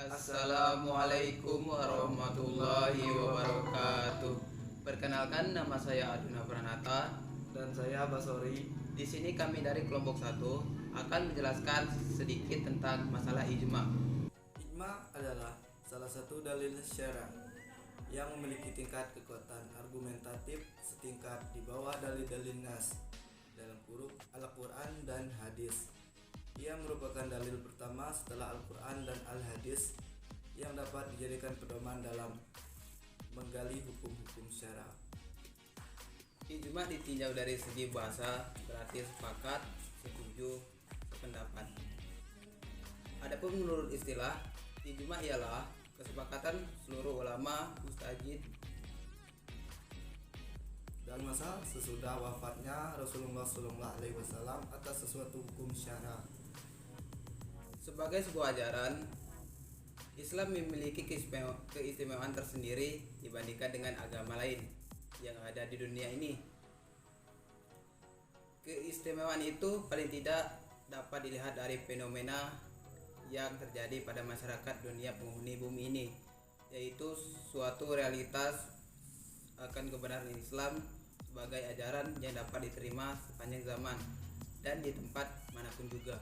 Assalamualaikum warahmatullahi wabarakatuh. Perkenalkan, nama saya Aduna Pranata Dan saya Basori. Di sini kami dari kelompok 1 akan menjelaskan sedikit tentang masalah ijma. Ijma adalah salah satu dalil syara yang memiliki tingkat kekuatan argumentatif setingkat di bawah dalil-dalil nas dalam kurung Al-Quran dan Hadis. Ia merupakan dalil pertama setelah Al-Quran dan Al-Hadis yang dapat dijadikan pedoman dalam menggali hukum-hukum syara. Ijma ditinjau dari segi bahasa berarti sepakat, setuju, sependapat. Adapun menurut istilah, ijma ialah kesepakatan seluruh ulama, mustahid Dan masa sesudah wafatnya Rasulullah SAW atas sesuatu hukum syara. sebagai sebuah ajaran. Islam memiliki keistimewaan tersendiri dibandingkan dengan agama lain yang ada di dunia ini. Keistimewaan itu paling tidak dapat dilihat dari fenomena yang terjadi pada masyarakat dunia penghuni bumi ini, yaitu suatu realitas akan kebenaran Islam sebagai ajaran yang dapat diterima sepanjang zaman dan di tempat manapun juga.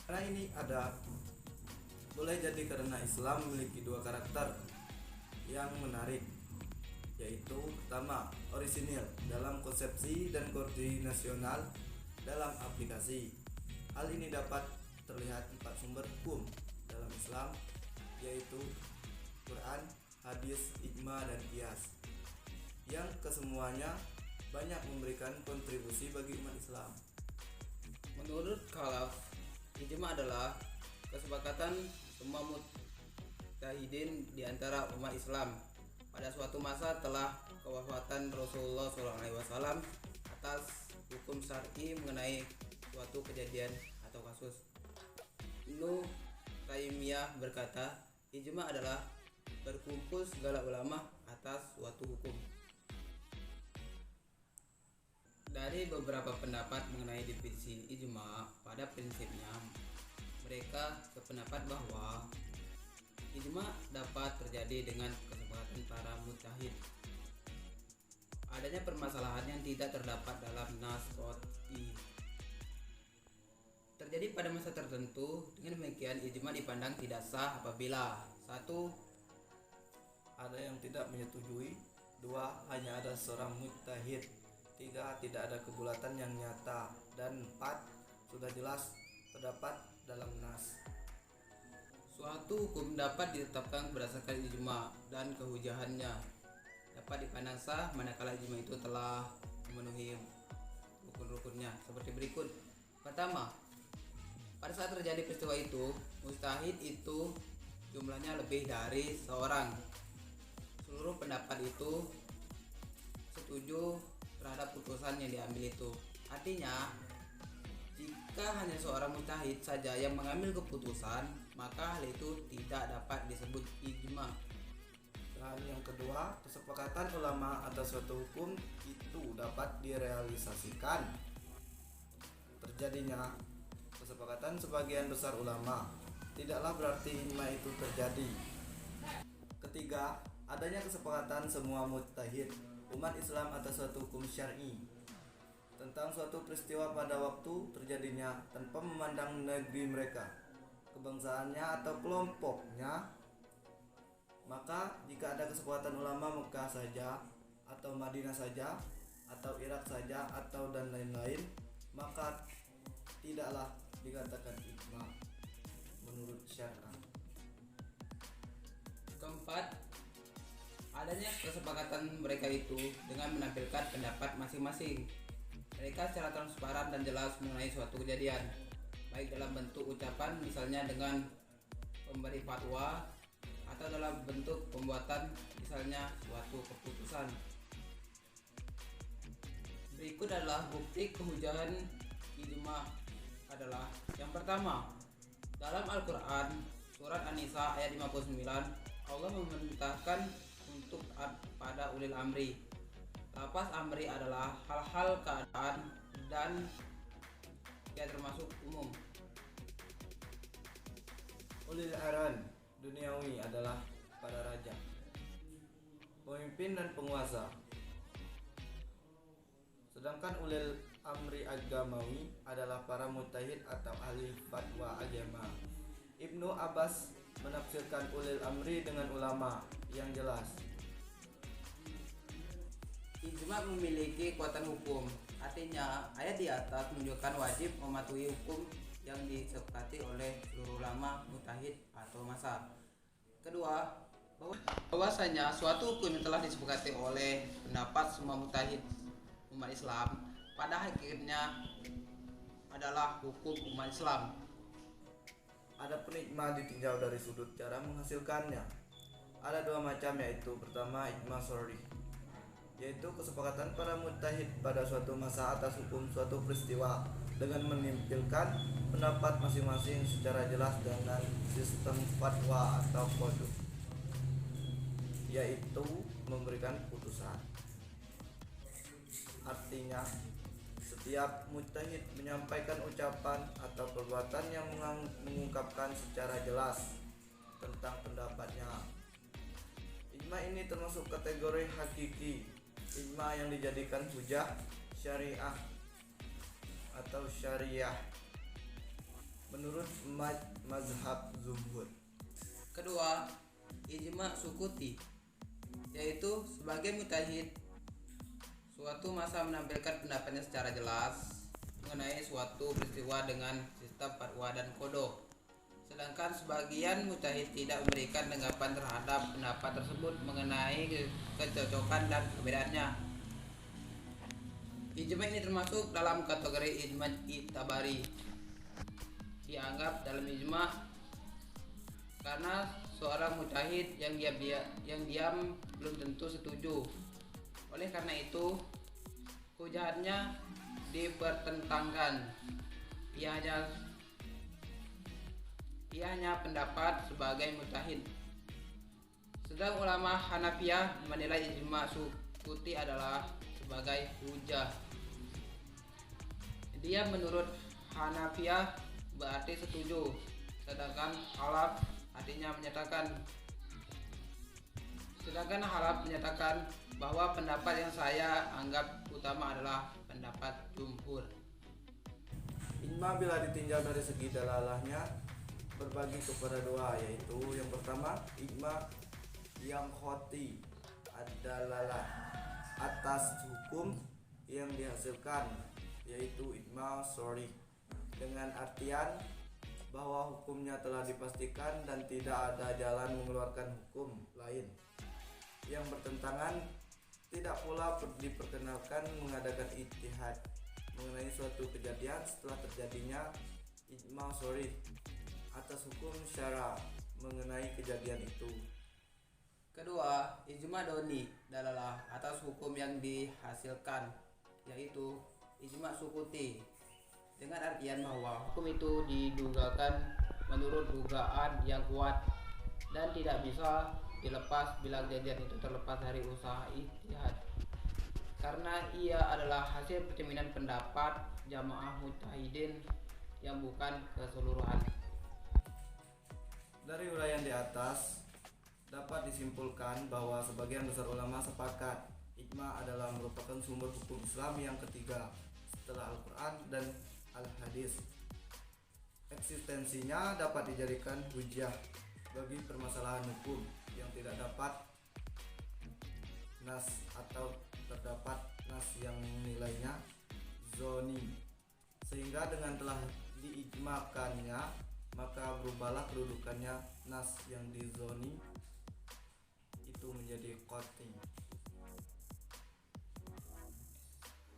Karena ini boleh jadi karena Islam memiliki dua karakter yang menarik, yaitu pertama, orisinil dalam konsepsi dan koordinasional dalam aplikasi. Hal ini dapat terlihat 4 sumber hukum dalam Islam, yaitu Quran, Hadis, Ijma, dan Qiyas, yang kesemuanya banyak memberikan kontribusi bagi umat Islam. Menurut Khalaf, ijma adalah kesepakatan semua mujtahidin di antara umat Islam pada suatu masa telah kewafatan Rasulullah SAW atas hukum syar'i mengenai suatu kejadian atau kasus. Ibnu Taimiyah berkata, ijma adalah berkumpul segala ulama atas suatu hukum. Dari beberapa pendapat mengenai definisi ijma, pada prinsipnya mereka sependapat bahwa ijma dapat terjadi dengan kesepakatan para mujtahid. Adanya permasalahan yang tidak terdapat dalam nas qot'i terjadi pada masa tertentu. Dengan demikian, ijma dipandang tidak sah apabila 1. Ada yang tidak menyetujui. 2. Hanya ada seorang mujtahid. 3. Tidak ada kebulatan yang nyata. Dan 4. Sudah jelas terdapat dalam nas. Suatu hukum dapat ditetapkan berdasarkan ijma dan kehujahannya dapat dipandang sah manakala ijma itu telah memenuhi rukun-rukunnya seperti berikut. Pertama, pada saat terjadi peristiwa itu, mujtahid itu jumlahnya lebih dari seorang. Seluruh pendapat itu setuju terhadap putusan yang diambil itu. Artinya, jika hanya seorang mujtahid saja yang mengambil keputusan, maka hal itu tidak dapat disebut ijma. Dan yang kedua, kesepakatan ulama atas suatu hukum itu dapat direalisasikan. Terjadinya kesepakatan sebagian besar ulama tidaklah berarti ijma itu terjadi. Ketiga, adanya kesepakatan semua mujtahid umat Islam atas suatu hukum syar'i tentang suatu peristiwa pada waktu terjadinya tanpa memandang negeri mereka, kebangsaannya atau kelompoknya. Maka jika ada kesepakatan ulama Mekah saja atau Madinah saja atau Irak saja atau dan lain-lain, maka tidaklah dikatakan ijma menurut syariat. Keempat, adanya kesepakatan mereka itu dengan menampilkan pendapat masing-masing. Mereka secara transparan dan jelas mengenai suatu kejadian, baik dalam bentuk ucapan misalnya dengan memberi fatwa atau dalam bentuk pembuatan misalnya suatu keputusan. Berikut adalah bukti kehujahan ijma adalah yang pertama, dalam Al-Quran surat An-Nisa ayat 59, Allah memerintahkan untuk taat pada ulil amri. Lafaz amri adalah hal-hal keadaan dan ia termasuk umum. Ulil aran duniawi adalah para raja, pemimpin dan penguasa. Sedangkan ulil amri agamawi adalah para mujtahid atau ahli fatwa agama. Ibnu Abbas menafsirkan ulil amri dengan ulama yang jelas. Ijma memiliki kekuatan hukum. Artinya, ayat di atas menunjukkan wajib mematuhi hukum yang disepakati oleh seluruh ulama, mujtahid atau mazhab. Kedua, bahwasanya suatu hukum yang telah disepakati oleh pendapat semua mujtahid umat Islam pada hakikatnya adalah hukum umat Islam. Adapun ijma ditinjau dari sudut cara menghasilkannya. Ada dua macam, yaitu pertama ijma syar'i, yaitu kesepakatan para mujtahid pada suatu masa atas hukum suatu peristiwa dengan menimpilkan pendapat masing-masing secara jelas dengan sistem fatwa atau qadh, yaitu memberikan putusan. Artinya, setiap mujtahid menyampaikan ucapan atau perbuatan yang mengungkapkan secara jelas tentang pendapatnya. Ijma ini termasuk kategori hakiki, ijma yang dijadikan hujah syariah atau syariah menurut mazhab jumhur. Kedua, ijma sukuti, yaitu sebagai mujtahid suatu masa menampilkan pendapatnya secara jelas mengenai suatu peristiwa dengan sistem fatwa dan qadh. Sedangkan sebagian mujtahid tidak memberikan tanggapan terhadap pendapat tersebut mengenai kecocokan dan perbedaannya. Ijma ini termasuk dalam kategori ijma i'tabari. Dianggap dalam ijma karena seorang mujtahid yang diam belum tentu setuju. Oleh karena itu, hujahnya dipertentangkan. Ia hanya pendapat sebagai mujtahid. Sedang ulama Hanafiyah menilai ijma sukuti adalah sebagai hujah. Dia menurut Hanafiyah berarti setuju, sedangkan halaf menyatakan bahwa pendapat yang saya anggap utama adalah pendapat jumhur. Ijma bila ditinjau dari segi dalalahnya berbagi kepada dua, yaitu yang pertama ijma yang khoti adalah atas hukum yang dihasilkan, yaitu ijma syar'i, dengan artian bahwa hukumnya telah dipastikan dan tidak ada jalan mengeluarkan hukum lain yang bertentangan. Tidak pula diperkenalkan mengadakan ijtihad mengenai suatu kejadian setelah terjadinya ijma syar'i atas hukum syara mengenai kejadian itu. Kedua, ijma doni adalah atas hukum yang dihasilkan, yaitu ijma sukuti, dengan artian bahwa hukum itu didugakan menurut dugaan yang kuat dan tidak bisa dilepas bila kejadian itu terlepas dari usaha ijtihad, karena ia adalah hasil pencerminan pendapat jamaah mujtahidin yang bukan keseluruhan. Dari uraian di atas dapat disimpulkan bahwa sebagian besar ulama sepakat ijma adalah merupakan sumber hukum Islam yang ketiga setelah Al-Quran dan Al-Hadis. Eksistensinya dapat dijadikan hujah bagi permasalahan hukum yang tidak dapat nas atau terdapat nas yang nilainya zoni, sehingga dengan telah diijmakannya maka berubahlah kedudukannya nas yang dizoni itu menjadi qat'i.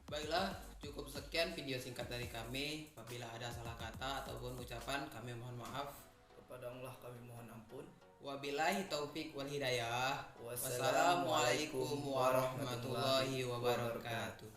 Baiklah, cukup sekian video singkat dari kami. Apabila ada salah kata ataupun ucapan, kami mohon maaf. Kepada Allah kami mohon ampun. Wabillahi taufik wal hidayah. Wassalamualaikum Wassalamualaikum warahmatullahi wabarakatuh.